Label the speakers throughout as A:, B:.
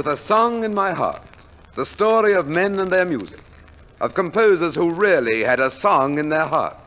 A: with a song in my heart, the story of men and their music, of composers who really had a song in their hearts.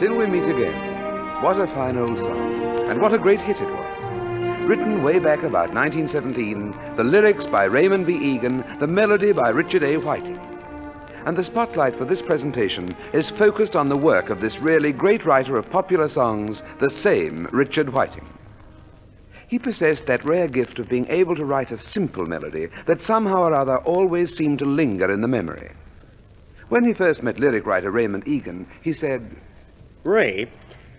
A: Till we meet again. What a fine old song, and what a great hit it was. Written way back about 1917, the lyrics by Raymond B. Egan, the melody by Richard A. Whiting. And the spotlight for this presentation is focused on the work of this really great writer of popular songs, the same Richard Whiting. He possessed that rare gift of being able to write a simple melody that somehow or other always seemed to linger in the memory. When he first met lyric writer Raymond Egan, he said,
B: "Ray,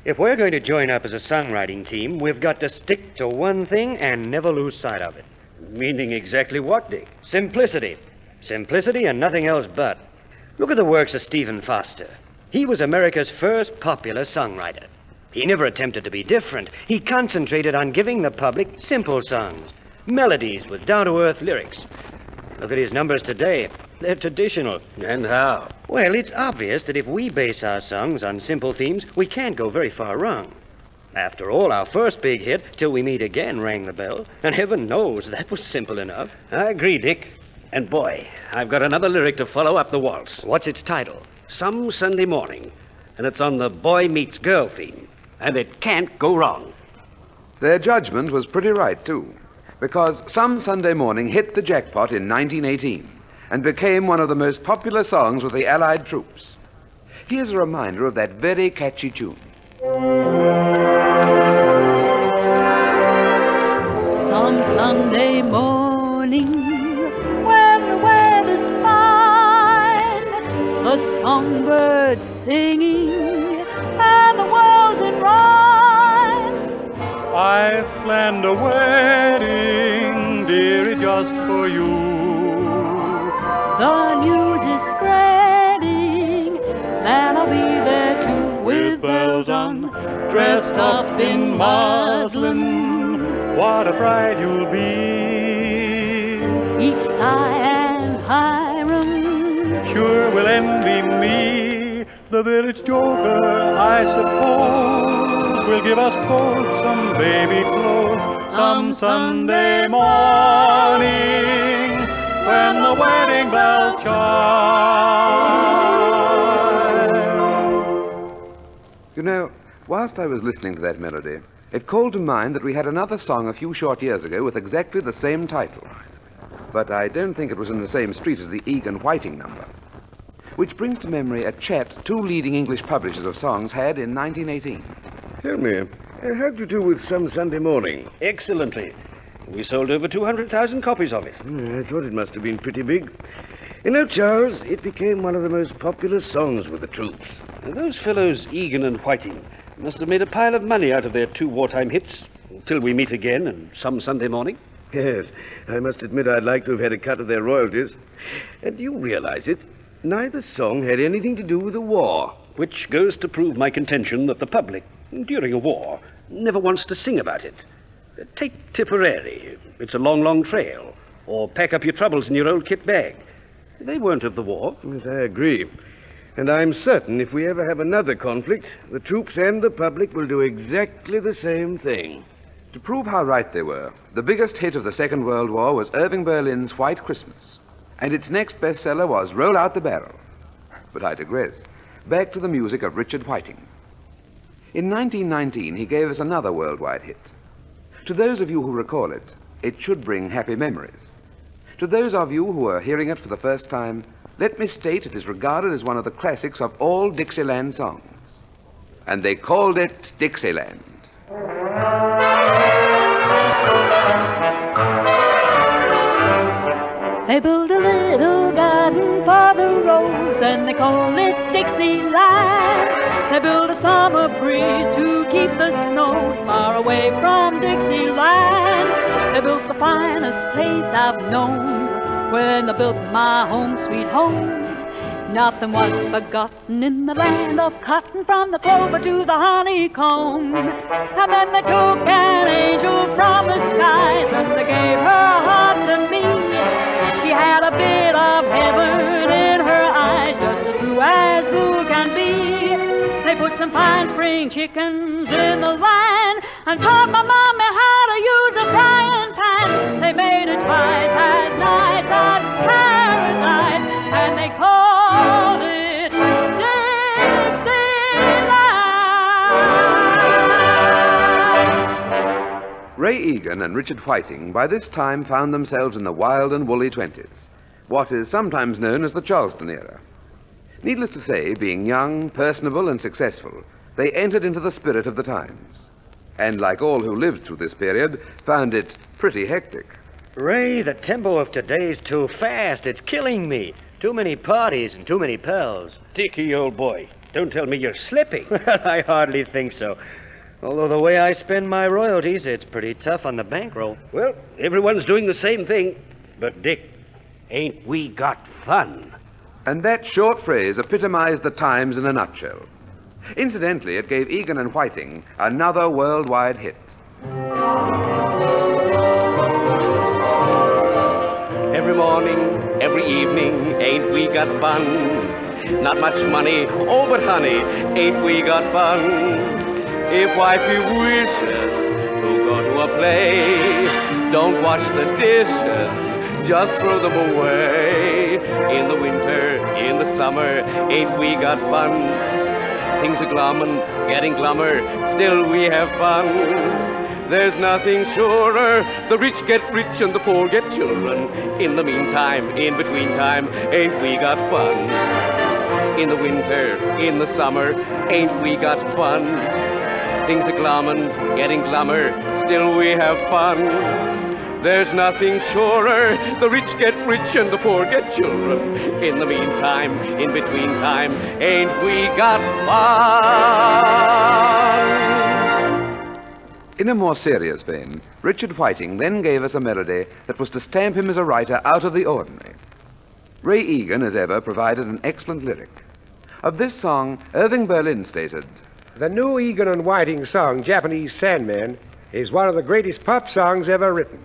B: if we're going to join up as a songwriting team, we've got to stick to one thing and never lose sight of it."
C: Meaning exactly what, Dick?
B: Simplicity. Simplicity and nothing else but. Look at the works of Stephen Foster. He was America's first popular songwriter. He never attempted to be different. He concentrated on giving the public simple songs, melodies with down-to-earth lyrics. Look at his numbers today. They're traditional.
C: And how?
B: Well, it's obvious that if we base our songs on simple themes, we can't go very far wrong. After all, our first big hit, Till We Meet Again, rang the bell, and heaven knows that was simple enough.
C: I agree, Dick. And boy, I've got another lyric to follow up the waltz.
B: What's its title?
C: Some Sunday Morning. And it's on the boy meets girl theme. And it can't go wrong.
A: their judgment was pretty right, too, because Some Sunday Morning hit the jackpot in 1918 and became one of the most popular songs with the Allied troops. Here's a reminder of that very catchy tune.
D: Some Sunday morning, when the weather's fine, the songbirds singing and the world's in rhyme.
E: I've planned a wedding, dearie, just for you.
D: The news is spreading, and I'll be there too, with bells on, dressed up in muslin.
E: What a bride you'll be.
D: Each sigh and Hiram
E: Sure will envy me, the village joker, I suppose. will give us both some baby clothes some Sunday morning when the wedding bells chime.
A: You know, whilst I was listening to that melody, it called to mind that we had another song a few short years ago with exactly the same title. But I don't think it was in the same street as the Egan Whiting number. Which brings to memory a chat two leading English publishers of songs had in 1918.
F: Tell me, how'd you do with Some Sunday Morning?
C: Excellently. We sold over 200,000 copies of it.
F: I thought it must have been pretty big. You know, Charles, it became one of the most popular songs with the troops.
C: Those fellows, Egan and Whiting, must have made a pile of money out of their two wartime hits. Till we meet again and Some Sunday Morning.
F: Yes, I must admit I'd like to have had a cut of their royalties. And you realize it? Neither song had anything to do with the war.
C: Which goes to prove my contention that the public, during a war, never wants to sing about it. Take Tipperary. It's a long, long trail. Or Pack Up Your Troubles in Your Old Kit Bag. They weren't of the war.
F: Yes, I agree. And I'm certain if we ever have another conflict, the troops and the public will do exactly the same thing.
A: To prove how right they were, the biggest hit of the Second World War was Irving Berlin's White Christmas. And its next bestseller was Roll Out the Barrel. But I digress. Back to the music of Richard Whiting. In 1919, he gave us another worldwide hit. To those of you who recall it, it should bring happy memories. To those of you who are hearing it for the first time, let me state it is regarded as one of the classics of all Dixieland songs. And they called it Dixieland.
D: They built a little garden for the rose and they called it Dixieland. They built a summer breeze to keep the snows far away from Dixieland. They built the finest place I've known when they built my home sweet home. Nothing was forgotten in the land of cotton, from the clover to the honeycomb. And then they took an angel from the skies and they gave her heart to me. She had a bit of heaven in her eyes, just as blue can be. They put some fine spring chickens in the line and taught my mommy how to use a frying pan. They made it twice as nice as paradise, and they called it Dixieland.
A: Ray Egan and Richard Whiting by this time found themselves in the wild and woolly 20s, what is sometimes known as the Charleston era. Needless to say, being young, personable, and successful, they entered into the spirit of the times. And like all who lived through this period, found it pretty hectic.
B: Ray, the tempo of today's too fast. It's killing me. Too many parties and too many pals.
C: Dickie, old boy, don't tell me you're slipping.
B: I hardly think so. Although the way I spend my royalties, it's pretty tough on the bankroll.
C: Well, everyone's doing the same thing. But, Dick, ain't we got fun?
A: And that short phrase epitomized the times in a nutshell. Incidentally, it gave Egan and Whiting another worldwide hit.
F: Every morning, every evening, ain't we got fun? Not much money, oh but honey, ain't we got fun? If wifey wishes to go to a play, don't wash the dishes, just throw them away. In the winter, in the summer, ain't we got fun? Things are glummin', getting glummer, still we have fun. There's nothing surer, the rich get rich and the poor get children. In the meantime, in between time, ain't we got fun? In the winter, in the summer, ain't we got fun? Things are glummin', getting glummer, still we have fun. There's nothing surer, the rich get rich and the poor get children. In the meantime, in between time, ain't we got fun?
A: In a more serious vein, Richard Whiting then gave us a melody that was to stamp him as a writer out of the ordinary. Ray Egan, as ever, provided an excellent lyric. Of this song, Irving Berlin stated,
G: "The new Egan and Whiting song, Japanese Sandman, is one of the greatest pop songs ever written."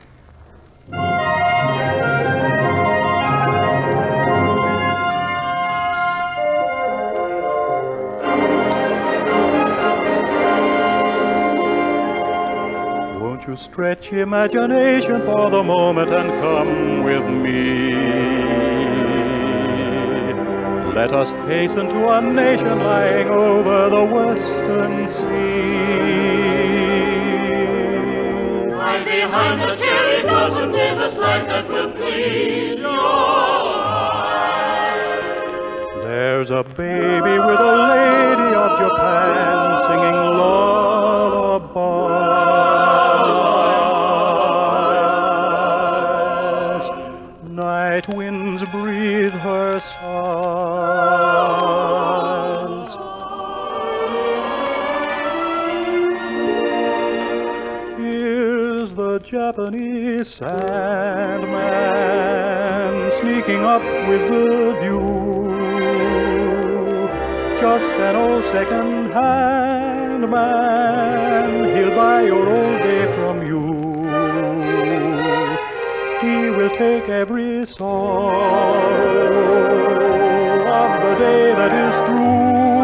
E: stretch imagination for the moment and come with me. Let us hasten to a nation lying over the western sea.
H: Right behind the cherry blossoms is a sight that will please your eyes.
E: There's a baby with a lady of Japan singing lullabies. Night winds breathe her sighs. Here's the Japanese sandman sneaking up with the dew. Just an old second-hand man, he'll buy your old day from you. He will take every sorrow of the day that is through,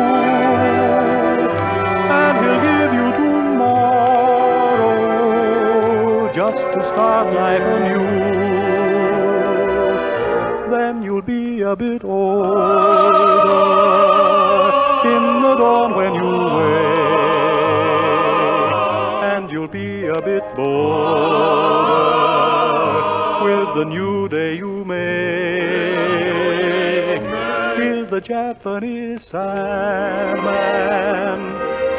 E: and he'll give you tomorrow just to start life anew. Then you'll be a bit older in the dawn when you wake, and you'll be a bit bolder with the new day you make. Here's the Japanese sandman,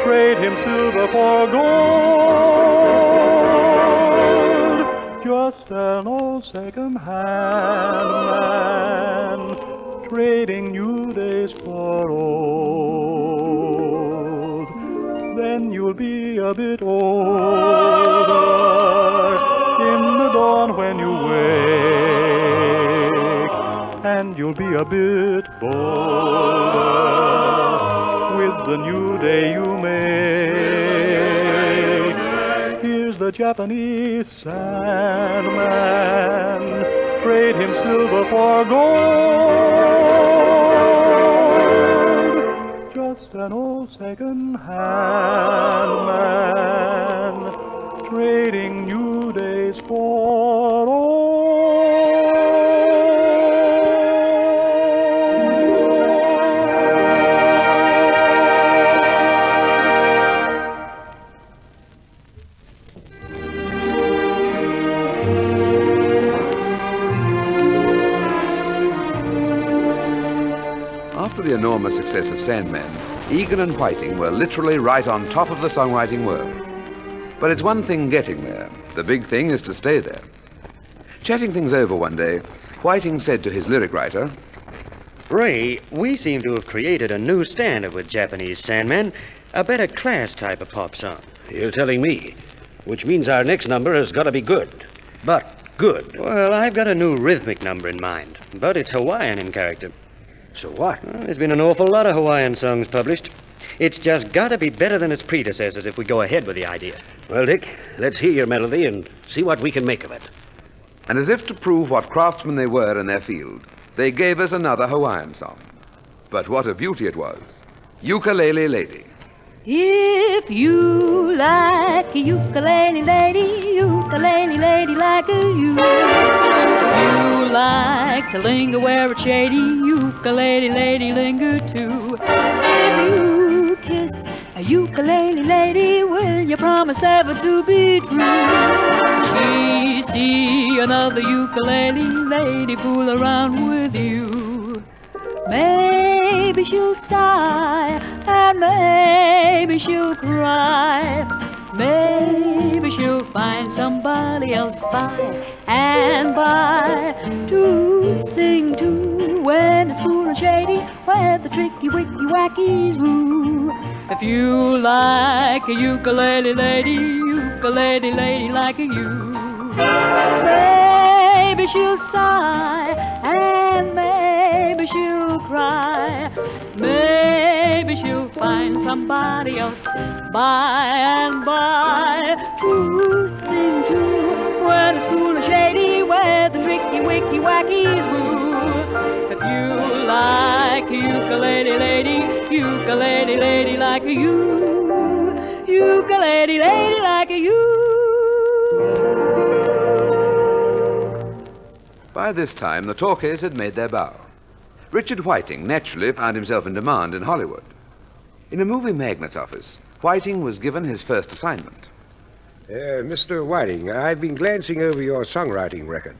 E: trade him silver for gold. Just an old second-hand man, trading new days for old. Then you'll be a bit older in the dawn when you wake, and you'll be a bit bolder with the new day you make. Here's the Japanese sandman, trade him silver for gold. Just an old second-hand man, trading new days for old.
A: After the enormous success of Sandman, Egan and Whiting were literally right on top of the songwriting world. But it's one thing getting there. The big thing is to stay there. Chatting things over one day, Whiting said to his lyric writer,
B: Ray, we seem to have created a new standard with Japanese Sandman, a better class type of pop song.
C: You're telling me, which means our next number has got to be good. But good.
B: Well, I've got a new rhythmic number in mind, but it's Hawaiian in character.
C: So what?
B: Well, there's been an awful lot of Hawaiian songs published. It's just got to be better than its predecessors if we go ahead with the idea.
C: Well, Dick, let's hear your melody and see what we can make of it.
A: and as if to prove what craftsmen they were in their field, they gave us another Hawaiian song. But what a beauty it was. Ukulele Lady.
D: If you like a ukulele lady like a you. If you like to linger where it's shady, ukulele lady linger too. If you kiss a ukulele lady, will you promise ever to be true? She see another ukulele lady fool around with you. Maybe she'll sigh, and maybe she'll cry. Maybe she'll find somebody else by and by to sing to when it's cool and shady, where the tricky, wicky, wackies woo. If you like a ukulele lady like a you. Maybe she'll sigh, and maybe she'll cry. Maybe she'll find somebody else by and by to sing to when it's cool and shady, where the tricky, wicky, wackies woo. If you like a ukulele lady like a you. Ukulele lady like a you.
A: By this time, the talkies had made their bow. Richard Whiting naturally found himself in demand in Hollywood. In a movie magnate's office, Whiting was given his first assignment.
G: Mr. Whiting, I've been glancing over your songwriting record.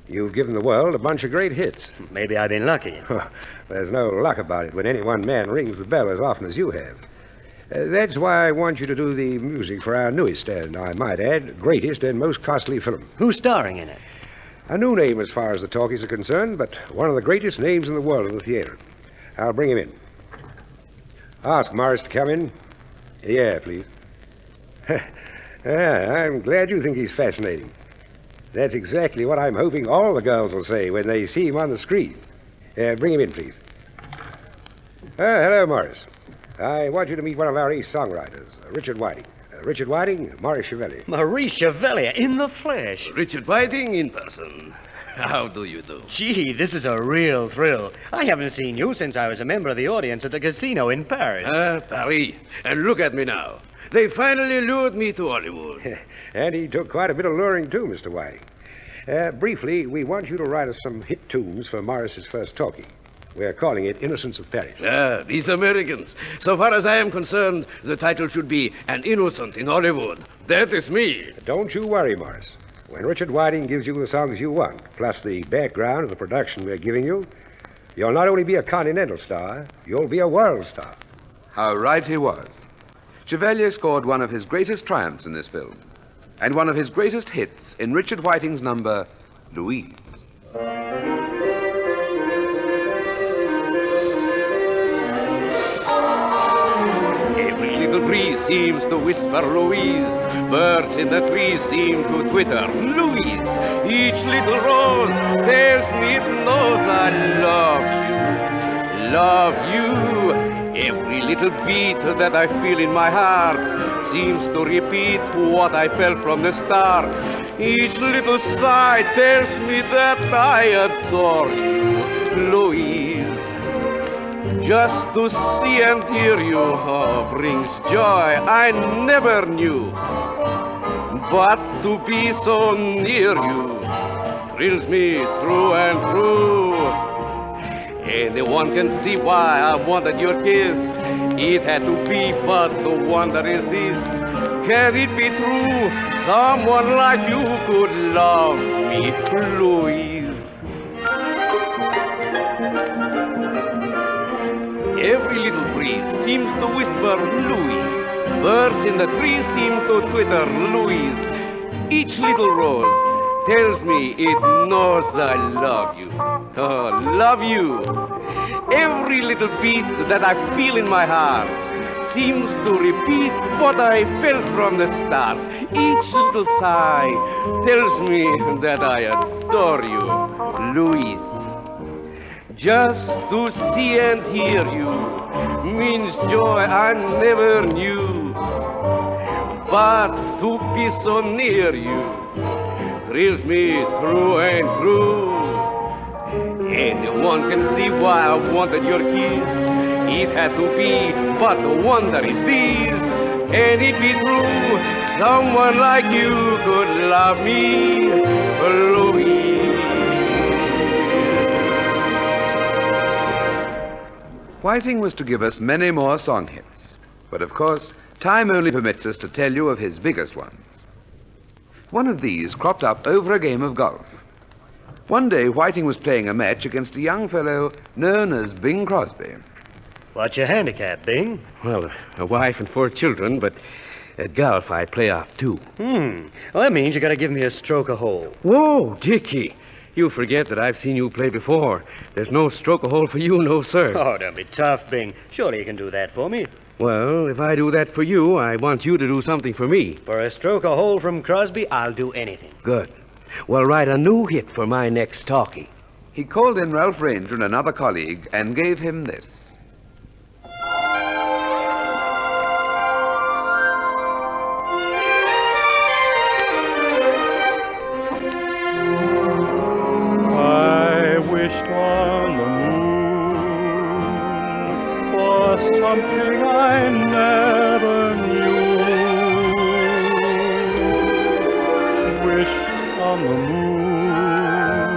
G: You've given the world a bunch of great hits.
B: Maybe I've been lucky.
G: There's no luck about it when any one man rings the bell as often as you have. That's why I want you to do the music for our newest and, I might add, greatest and most costly film.
B: Who's starring in it?
G: A new name as far as the talkies are concerned, but one of the greatest names in the world in the theater. I'll bring him in. Ask Morris to come in. Yeah, please. I'm glad you think he's fascinating. That's exactly what I'm hoping all the girls will say when they see him on the screen. Bring him in, please. Hello, Morris. I want you to meet one of our ace songwriters, Richard Whiting. Richard Whiting, Maurice Chevalier.
B: Maurice Chevalier in the flesh.
F: Richard Whiting in person. How do you do?
B: Gee, this is a real thrill. I haven't seen you since I was a member of the audience at the casino in Paris.
F: Paris. And look at me now. They finally lured me to Hollywood.
G: And he took quite a bit of luring, too, Mr. Whiting. Briefly, we want you to write us some hit tunes for Morris's first talkie. We're calling it Innocents of Paris.
F: These Americans. So far as I am concerned, the title should be An Innocent in Hollywood. That is me.
G: Don't you worry, Morris. When Richard Whiting gives you the songs you want, plus the background of the production we're giving you, you'll not only be a continental star, you'll be a world star.
A: How right he was. Chevalier scored one of his greatest triumphs in this film, and one of his greatest hits in Richard Whiting's number, Louise.
F: Every little breeze seems to whisper Louise. Birds in the trees seem to twitter Louise. Each little rose tells me it knows I love you. Love you. Every little beat that I feel in my heart seems to repeat what I felt from the start. Each little sigh tells me that I adore you, Louise. Just to see and hear you brings joy I never knew. But to be so near you thrills me through and through. Anyone can see why I wanted your kiss. It had to be, but the wonder is this. Can it be true? Someone like you could love me, Louise. Every little breeze seems to whisper Louise. Birds in the trees seem to twitter Louise. Each little rose tells me it knows I love you. Oh, love you. Every little beat that I feel in my heart seems to repeat what I felt from the start. Each little sigh tells me that I adore you, Louise. Just to see and hear you means joy I never knew. But to be so near you thrills me through and through. Anyone can see why I wanted your kiss. It had to be, but the wonder is this. Can it be true? Someone like you could love me, Louise.
A: Whiting was to give us many more song hits, but of course, time only permits us to tell you of his biggest ones. One of these cropped up over a game of golf. One day, Whiting was playing a match against a young fellow known as Bing Crosby.
B: What's your handicap, Bing?
I: Well, a wife and 4 children, but at golf I play off 2.
B: Well, that means you got to give me a stroke a hole.
I: Whoa, Dickie. You forget that I've seen you play before. There's no stroke a hole for you, no, sir.
B: Oh, don't be tough, Bing. Surely you can do that for me.
I: Well, if I do that for you, I want you to do something for me.
B: For a stroke a hole from Crosby, I'll do anything.
I: Good. Well, write a new hit for my next talkie.
A: He called in Ralph Ranger and another colleague and gave him this.
E: I wished on the moon for something I never knew. on the moon,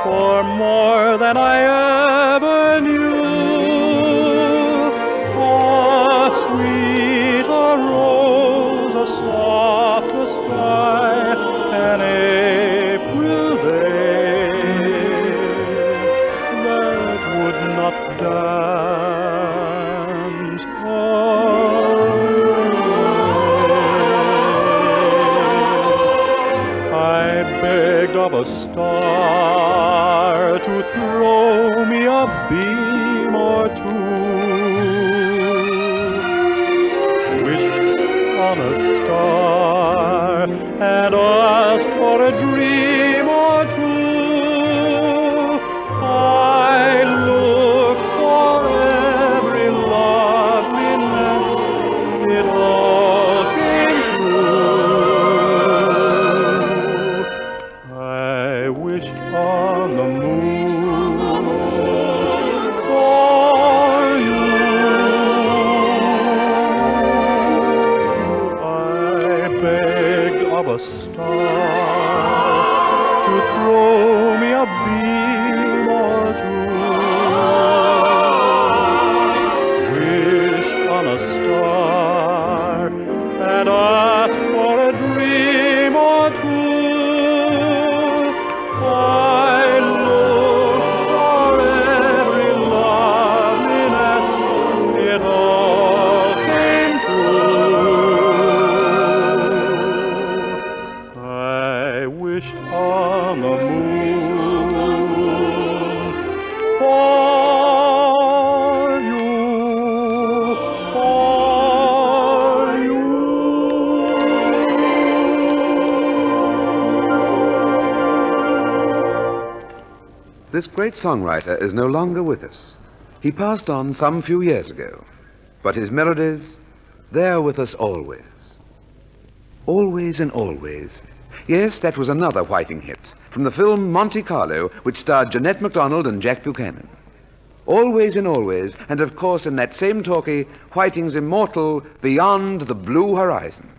E: for more than I ever knew. A sweet a rose, a soft a sky, an April day that would not dance away. I begged of a star to throw me a beam or two, wished on a star and asked for a dream or two. I looked for every loveliness, it all came true. I wished on the moon for you. I begged of a star to throw me a beam or two, wished on a star and asked for a dream or two. I looked for every loveliness, it all came true. I wished on the moon for you, for you.
A: This great songwriter is no longer with us. He passed on some few years ago, but his melodies, they're with us always. Always and always. Yes, that was another Whiting hit from the film Monte Carlo, which starred Jeanette MacDonald and Jack Buchanan. Always and always, and of course in that same talkie, Whiting's immortal Beyond the Blue Horizon.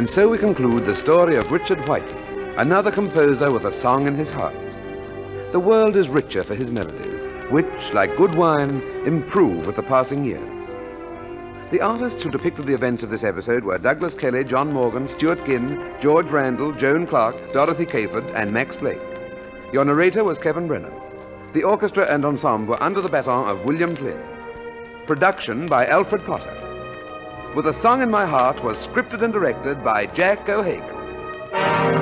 A: And so we conclude the story of Richard Whiting, another composer with a song in his heart. The world is richer for his melodies, which, like good wine, improve with the passing years. The artists who depicted the events of this episode were Douglas Kelly, John Morgan, Stuart Ginn, George Randall, Joan Clark, Dorothy Cayford, and Max Blake. Your narrator was Kevin Brennan. The orchestra and ensemble were under the baton of William Flynn. Production by Alfred Potter. With a Song in My Heart was scripted and directed by Jack O'Hagan.